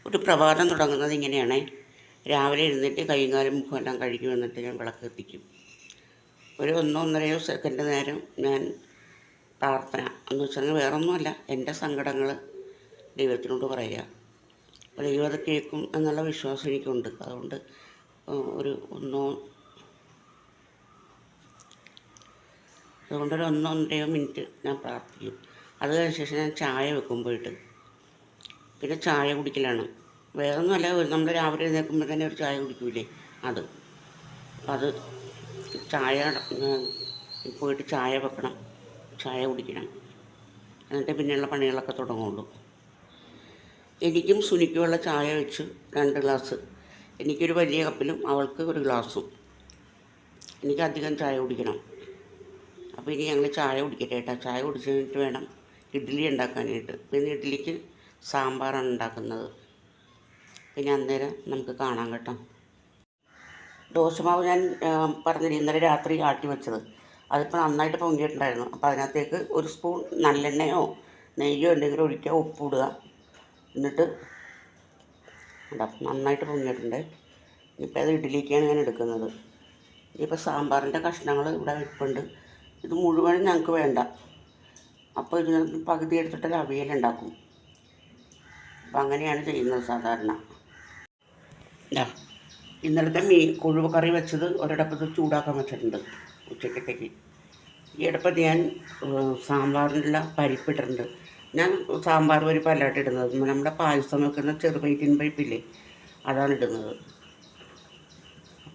ഒരു പ്രഭാതം തുടങ്ങുന്നത് ഇങ്ങനെയാണ്. രാവിലെ എഴുന്നേറ്റ് കൈയും കാലും മുഖമെല്ലാം കഴുകി വന്നിട്ട് ഞാൻ വിളക്ക് കത്തിക്കും. ഒരു 1-1.5 സെക്കൻഡ് നേരം ഞാൻ പ്രാർത്ഥന എന്ന് വെച്ചാൽ വേറൊന്നുമല്ല, എൻ്റെ സങ്കടങ്ങൾ ദൈവത്തിനോട് പറയുക. അപ്പോൾ ദൈവം അത് കേൾക്കും എന്നുള്ള വിശ്വാസം എനിക്കുണ്ട്. അതുകൊണ്ട് ഒരു 1-1.5 മിനിറ്റ് ഞാൻ പ്രാർത്ഥിക്കും. അത് കഴിഞ്ഞ ശേഷം ഞാൻ ചായ വെക്കും പോയിട്ട്. പിന്നെ ചായ കുടിക്കലാണ്. വേറൊന്നുമല്ല, നമ്മൾ രാവിലെ എഴുന്നേൽക്കുമ്പോൾ തന്നെ ഒരു ചായ കുടിക്കൂലേ, അത്. അപ്പം അത് ചായ പോയിട്ട് ചായ വെക്കണം, ചായ കുടിക്കണം. എന്നിട്ട് പിന്നെയുള്ള പണികളൊക്കെ തുടങ്ങുള്ളൂ. എനിക്കും സുനിക്കുമുള്ള ചായ വെച്ച് 2 ഗ്ലാസ്. എനിക്കൊരു വലിയ കപ്പിലും അവൾക്ക് 1 ഗ്ലാസും. എനിക്ക് അധികം ചായ കുടിക്കണം. അപ്പോൾ ഇനി ഞങ്ങൾ ചായ കുടിക്കട്ടെ കേട്ടോ. ചായ കുടിച്ച് കഴിഞ്ഞിട്ട് വേണം ഇഡ്ഡലി ഉണ്ടാക്കാനായിട്ട്. പിന്നെ ഇഡ്ഡലിക്ക് സാമ്പാറാണ് ഉണ്ടാക്കുന്നത്. പിന്നെ അന്നേരം നമുക്ക് കാണാം കേട്ടോ. ദോശമാവ് ഞാൻ പറഞ്ഞില്ല, ഇന്നലെ രാത്രി ആട്ടി വെച്ചത്. അതിപ്പോൾ നന്നായിട്ട് പൊങ്ങിയിട്ടുണ്ടായിരുന്നു. അപ്പോൾ അതിനകത്തേക്ക് 1 സ്പൂൺ നല്ലെണ്ണയോ നെയ്യോ എന്തെങ്കിലും ഒഴിക്കുക, ഉപ്പിടുക. എന്നിട്ട് നന്നായിട്ട് പൊങ്ങിയിട്ടുണ്ട്. ഇപ്പോൾ അത് ഇഡ്ഡലിക്കാണ് ഞാൻ എടുക്കുന്നത്. ഇപ്പോൾ സാമ്പാറിൻ്റെ കഷ്ണങ്ങൾ ഇവിടെ ഇരിപ്പുണ്ട്. ഇത് മുഴുവനും ഞങ്ങൾക്ക് വേണ്ട. അപ്പോൾ ഇതിനകത്ത് പകുതി എടുത്തിട്ട് അവിയലുണ്ടാക്കും. അപ്പം അങ്ങനെയാണ് ചെയ്യുന്നത് സാധാരണ. ഇന്നലത്തെ കൊഴുവ കറി വെച്ചത് ഒരിടപ്പത്ത് ചൂടാക്കാൻ വെച്ചിട്ടുണ്ട് ഉച്ചക്കത്തേക്ക്. ഈ ഇടപ്പത്ത് ഞാൻ സാമ്പാറിനുള്ള പരിപ്പിട്ടിട്ടുണ്ട്. ഞാൻ സാമ്പാർ പരിപ്പല്ലാട്ട് ഇടുന്നത്, നമ്മുടെ പായസം വെക്കുന്ന ചെറുപൈറ്റിൻ പരിപ്പില്ലേ, അതാണ് ഇടുന്നത്.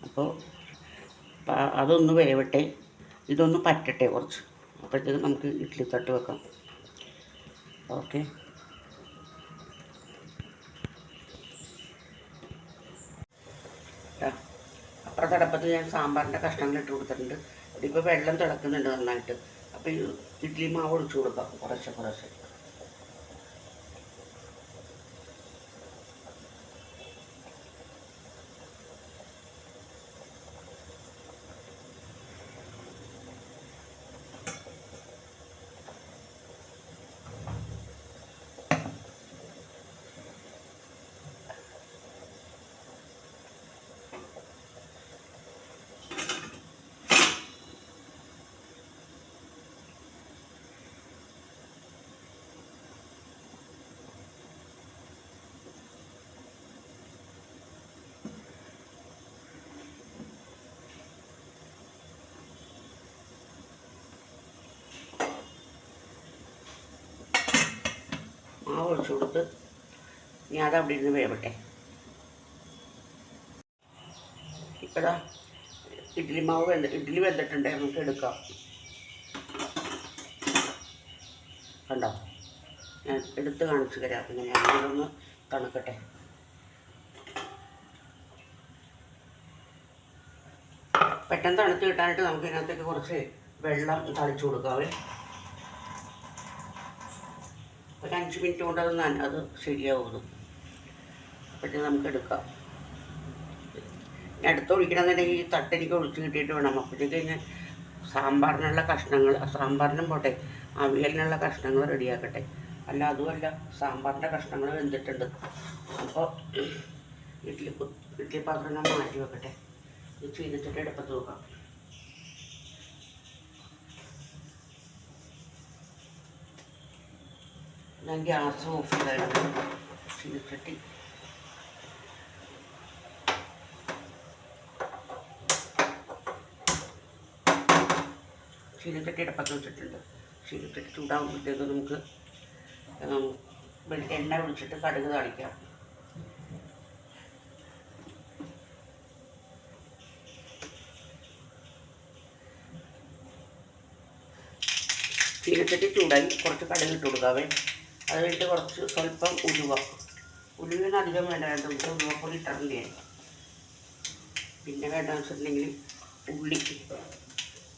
അപ്പോൾ അതൊന്ന് വേവട്ടെ, ഇതൊന്ന് പറ്റട്ടെ കുറച്ച്. അപ്പോഴത്തേക്ക് നമുക്ക് ഇഡ്ഡലി തട്ട് വെക്കാം. ഓക്കെ. അപ്പുറത്തെ അടുപ്പത്ത് ഞാൻ സാമ്പാറിൻ്റെ കഷ്ണങ്ങൾ ഇട്ട് കൊടുത്തിട്ടുണ്ട്. അതിപ്പോൾ വെള്ളം തിളക്കുന്നുണ്ട് നന്നായിട്ട്. അപ്പോൾ ഈ ഇഡ്ഡലി മാവ് ഒഴിച്ചു കൊടുക്കാം കുറച്ച്. മാവ് ഒഴിച്ചു കൊടുത്ത് ഇനി അതവിടെ ഇരുന്ന് വേവട്ടെ. ഇപ്പോഴാ ഇഡ്ഡലി വെന്തിട്ടുണ്ട്, നമുക്ക് എടുക്കാം. കണ്ടോ, ഞാൻ എടുത്ത് കാണിച്ചു തരാം. പിന്നെ ഞാൻ ഇതൊന്ന് തണുക്കട്ടെ. പെട്ടെന്ന് തണുത്ത് കിട്ടാനായിട്ട് നമുക്ക് ഇതിനകത്തേക്ക് കുറച്ച് വെള്ളം തളിച്ചു കൊടുക്കാവേ. ഒരു 5 മിനിറ്റ് കൊണ്ട് അത് ശരിയാവുന്നു. അപ്പോഴത്തേക്ക് നമുക്ക് എടുക്കാം. ഇനി അടുത്തൊഴിക്കണമെന്നുണ്ടെങ്കിൽ ഈ തട്ടെനിക്ക് ഒഴിച്ച് കിട്ടിയിട്ട് വേണം. അപ്പോഴത്തേക്ക് ഞാൻ സാമ്പാറിനുള്ള കഷ്ണങ്ങൾ, സാമ്പാറിനും പോട്ടെ, അവിയലിനുള്ള കഷ്ണങ്ങൾ റെഡിയാക്കട്ടെ. അല്ല അതുമല്ല, സാമ്പാറിൻ്റെ കഷ്ണങ്ങൾ വെന്തിട്ടുണ്ട്. അപ്പോൾ ഇഡ്ഡലി പാത്രം ഞാൻ മാറ്റി വെക്കട്ടെ. ഇത് ചെയ്തിട്ട് അടുപ്പത്ത് വെക്കാം. ഞാൻ ഗ്യാസ് ഓഫ് ചെയ്തായിരുന്നു. ചീനച്ചട്ടി അടുപ്പത്ത് വെച്ചിട്ടുണ്ട്. ചീനച്ചട്ടി ചൂടാകുമ്പോഴത്തേക്ക് നമുക്ക് എണ്ണ ഒഴിച്ചിട്ട് കടുക് താളിക്കാം. ചീനച്ചട്ടി ചൂടായി കുറച്ച് കടുക് ഇട്ട് കൊടുക്കാവേ. അത് കഴിഞ്ഞിട്ട് സ്വല്പം ഉലുവന് അധികം വേണ്ട, നമുക്ക് ഉലുവപ്പൊടി ഇട്ടിട്ടുണ്ട്. പിന്നെ വേണ്ടതെന്ന് വെച്ചിട്ടുണ്ടെങ്കിൽ ഉള്ളി,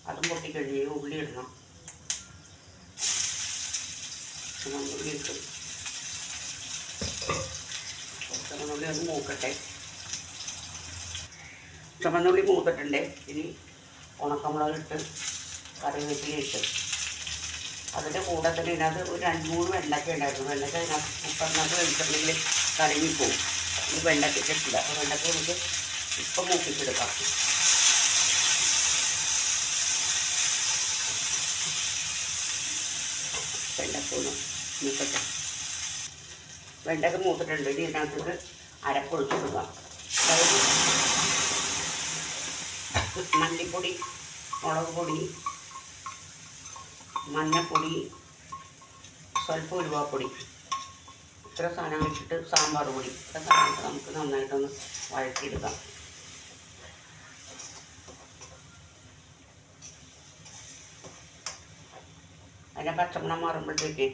അതും പൊട്ടിക്കഴിഞ്ഞ് ഉള്ളി ഇടണം. ചുമന്നുള്ളി ഇട്ട് ചുമന്നുള്ളി ഒന്ന് മൂക്കട്ടെ. ചുമന്നുള്ളി മൂത്തിട്ടുണ്ട്. ഇനി ഉണക്കമുളകിട്ട് കറിവേപ്പില ഇട്ട് അതിൻ്റെ കൂടെ തന്നെ ഇതിനകത്ത് ഒരു 2-3 വെണ്ടയ്ക്ക ഉണ്ടായിരുന്നു. വെണ്ടയ്ക്ക അതിനകത്ത് കുക്കറിനകത്ത് വെച്ചിട്ടുണ്ടെങ്കിൽ കലങ്ങിപ്പോവും. ഇത് വെണ്ടയ്ക്ക് ഇട്ടിട്ടില്ല. അപ്പോൾ വെണ്ടയ്ക്ക് നമുക്ക് ഇപ്പം മൂപ്പിച്ചെടുക്കാം. വെണ്ടയ്ക്ക ഒന്ന് മൂക്കട്ടെ. വെണ്ടയ്ക്ക മൂത്തിട്ടുണ്ട്. ഇനി ഇതിനകത്ത് അരപ്പൊഴിച്ച് കൊടുക്കാം. അതായത് മല്ലിപ്പൊടി, മുളക് പൊടി, മഞ്ഞൾപ്പൊടി, സ്വല്പം ഉലുവാപ്പൊടി, ഇത്ര സാധനം വെച്ചിട്ട് സാമ്പാർ പൊടി, ഇത്ര സാധനങ്ങൾ നമുക്ക് നന്നായിട്ടൊന്ന് വഴറ്റിയെടുക്കാം. അതിൻ്റെ പച്ചമണം മാറുമ്പോഴത്തേക്ക്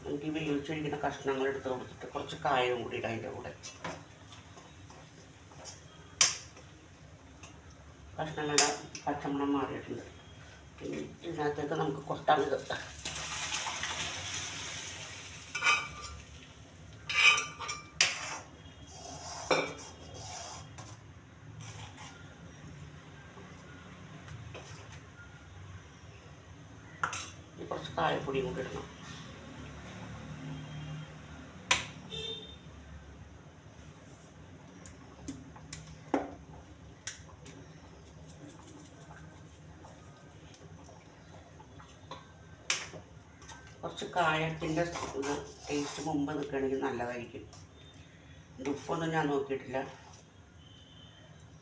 നമുക്ക് ഈ വേവിച്ചിരിക്കുന്ന കഷ്ണങ്ങൾ എടുത്ത് കൊടുത്തിട്ട് കുറച്ച് കായവും കൂടി ഇടാം. അതിൻ്റെ കൂടെ കഷ്ണങ്ങളുടെ പച്ചമണം മാറിയിട്ടുണ്ട്. പിന്നെ ഇതിനകത്തേക്ക് നമുക്ക് കൊട്ടാണിത്. കുറച്ച് കായപ്പൊടിയും കൂടി ഇടണം. കുറച്ച് കായത്തിൻ്റെ ഇത് ടേസ്റ്റ് മുമ്പ് നിൽക്കുകയാണെങ്കിൽ നല്ലതായിരിക്കും. എൻ്റെ ഉപ്പൊന്നും ഞാൻ നോക്കിയിട്ടില്ല.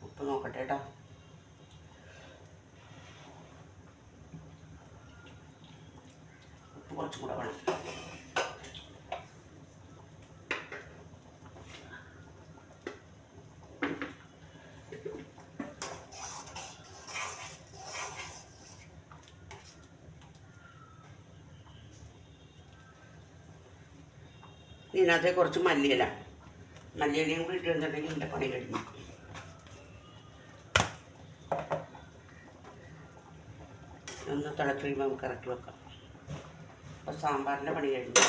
ഉപ്പ് നോക്കട്ടെ കേട്ടോ. ഉപ്പ് കുറച്ചും കൂടെ വേണം. ഇതിനകത്ത് കുറച്ച് മല്ലിയിലയും കൂടി ഇട്ടിട്ടുണ്ടെങ്കിൽ എൻ്റെ പണി കഴിഞ്ഞു. ഒന്ന് തിളച്ച് കഴിയുമ്പോൾ നമുക്ക് ഇറക്കി വെക്കാം. അപ്പോൾ സാമ്പാറിൻ്റെ പണി കഴിഞ്ഞു.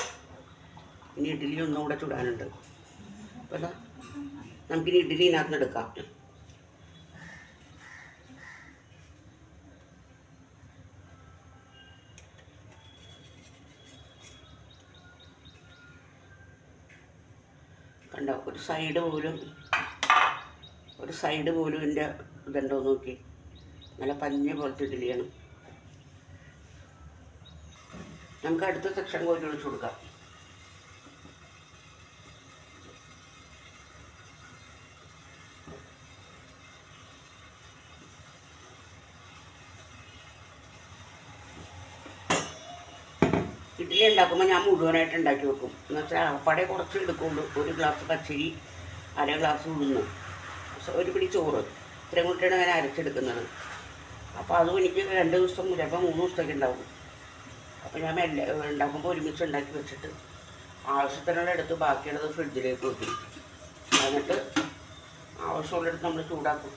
ഇനി ഇഡ്ഡലി ഒന്നും കൂടെ ചുടാനുണ്ട്. അപ്പോൾ നമുക്കിനി ഇഡ്ഡലി ഇതിനകത്ത് എടുക്കാം. കണ്ടോ, ഒരു സൈഡ് പോലും എൻ്റെ ഇതുണ്ടോ നോക്കി. നല്ല പഞ്ഞ പോലത്തെ ഇഡ്ഡലിയാണ്. നമുക്ക് അടുത്ത സെക്ഷൻ കോരി ഒഴിച്ചു കൊടുക്കാം. ഇഡ്ഡലി ഉണ്ടാക്കുമ്പോൾ ഞാൻ മുഴുവനായിട്ട് ഉണ്ടാക്കി വെക്കും. എന്നുവെച്ചാൽ അപ്പടെ കുറച്ച് എടുക്കുള്ളൂ. ഒരു ഗ്ലാസ് പച്ചരി, അര ഗ്ലാസ് ഉഴുന്ന്, ഒരു പിടി ചോറ്, ഇത്രയും കൂട്ടിയാണ് ഞാൻ അരച്ചെടുക്കുന്നത്. അപ്പോൾ അതും എനിക്ക് 2 ദിവസം ചിലപ്പോൾ 3 ദിവസത്തേക്ക് ഉണ്ടാവും. അപ്പോൾ ഞാൻ ഉണ്ടാക്കുമ്പോൾ ഒരുമിച്ച് ഉണ്ടാക്കി വെച്ചിട്ട് ആവശ്യത്തിനുള്ള എടുത്ത് ബാക്കിയുള്ളത് ഫ്രിഡ്ജിലേക്ക് വെക്കും. എന്നിട്ട് ആവശ്യമുള്ളടുത്ത് നമ്മൾ ചൂടാക്കും.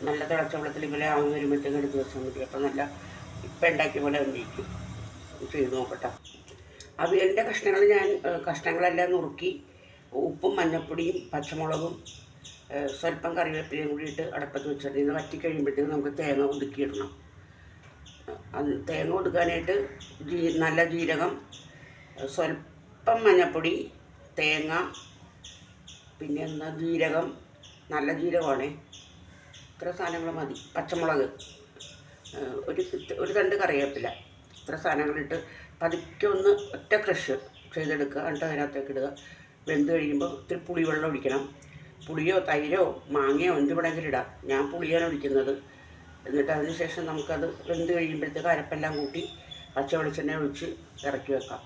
നല്ല തിളച്ച വെള്ളത്തിൽ ഇങ്ങനെ ആവി വരുമ്പോഴത്തേക്ക് എടുത്ത് വെച്ചാൽ മതി. അപ്പോൾ നല്ല ഇപ്പം ഉണ്ടാക്കിയ പോലെ ഉണ്ടായിരിക്കും. ചെയ്ത് നോക്കട്ടെ. അവിയലിൻ്റെ കഷ്ണങ്ങളെല്ലാം നുറുക്കി ഉപ്പും മഞ്ഞൾപ്പൊടിയും പച്ചമുളകും സ്വല്പം കറിവേപ്പിലയും കൂടി ഇട്ട് അടുപ്പത്ത് വെച്ചിട്ട് ഇത് വറ്റിക്കഴിയുമ്പോഴത്തേക്ക് നമുക്ക് തേങ്ങ ഒതുക്കിയിടണം. തേങ്ങ ഒതുക്കാനായിട്ട് നല്ല ജീരകം, സ്വല്പം മഞ്ഞൾപ്പൊടി, തേങ്ങ, പിന്നെ ജീരകം, നല്ല ജീരകമാണ്. ഇത്ര സാധനങ്ങൾ മതി. പച്ചമുളക്, ഒരു 2 കറിവേപ്പില, ഇത്ര സാധനങ്ങളിട്ട് പതുക്കെ ഒന്ന് ഒറ്റ ക്രഷ് ചെയ്തെടുക്കുക. എന്നിട്ട് അതിനകത്തേക്ക് ഇടുക. വെന്ത് കഴിയുമ്പോൾ ഇത്തിരി പുളിവെള്ളം ഒഴിക്കണം. പുളിയോ തൈരോ മാങ്ങയോ എന്ത് വേണമെങ്കിലും ഇടാം. ഞാൻ പുളിയാണ് ഒഴിക്കുന്നത്. എന്നിട്ട് അതിന് ശേഷം നമുക്കത് വെന്ത് കഴിയുമ്പോഴത്തേക്ക് അരപ്പെല്ലാം കൂട്ടി പച്ച വെളിച്ചെണ്ണ ഒഴിച്ച് ഇറക്കി വെക്കാം.